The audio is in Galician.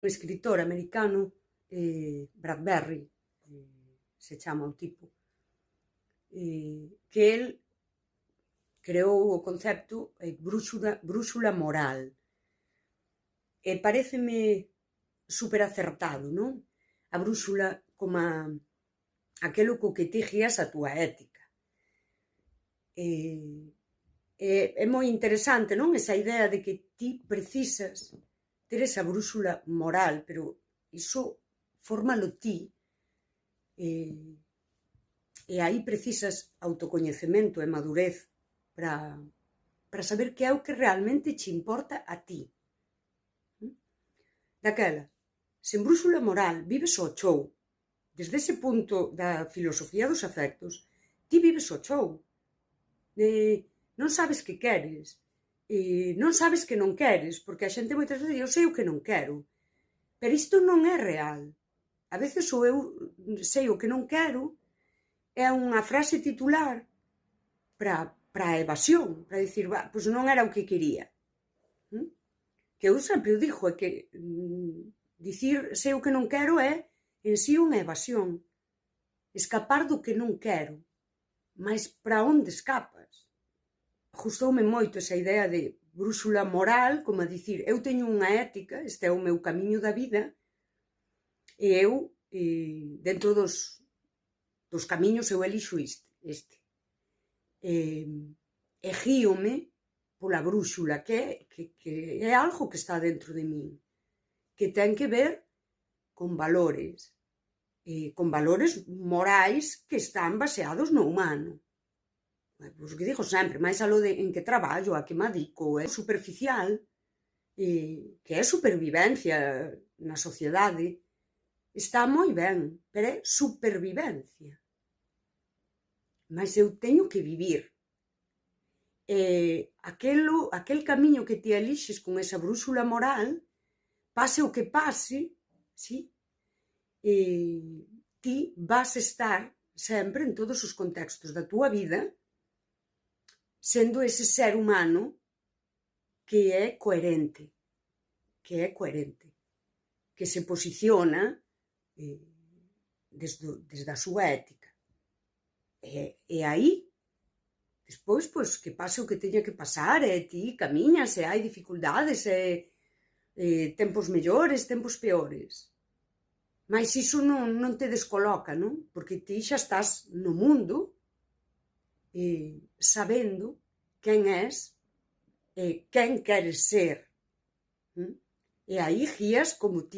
un escritor americano, Bradbury, se chama o tipo, que el creou o concepto brúxula moral. E paréceme super acertado, non? A brúxula como aquelo co que ti guías a túa ética. É moi interesante, non? Esa idea de que ti precisas ter esa brúxula moral, pero iso fórmalo ti. E aí precisas autocoñecemento e madurez para saber que é o que realmente che importa a ti. Daquela, sen brúxula moral, vives ao chou. Desde ese punto da filosofía dos afectos, ti vives ao chou. Non sabes que queres, non sabes que non queres, porque a xente moitas veces di, eu sei o que non quero, pero isto non é real. A veces o eu sei o que non quero é unha frase titular para a evasión, para dicir, pois non era o que quería. Que eu sempre o digo, é que dicir sei o que non quero é en si unha evasión. Escapar do que non quero. Mas para onde escapas? Gustoume moito esa idea de brúxula moral, como a dicir, eu teño unha ética, este é o meu camiño da vida, e eu, dentro dos camiños, eu elixo este. E guíome pola brúxula, que é algo que está dentro de min, que ten que ver con valores morais que están baseados no humano. Pois que digo sempre, máis aló de en que traballo, a que me adico, é superficial, que é supervivencia na sociedade, está moi ben, pero é supervivencia. Mas eu teño que vivir. Aquel camiño que ti elixes con esa brúxula moral, pase o que pase, sí, ti vas estar sempre en todos os contextos da túa vida sendo ese ser humano que é coherente, que se posiciona desde a súa ética. E aí, despois, pois, que pase o que teña que pasar, e ti camiñas, e hai dificultades, e tempos mellores, tempos peores. Mas iso non te descoloca, non? Porque ti xa estás no mundo sabendo quen és e quen queres ser. E aí guías como ti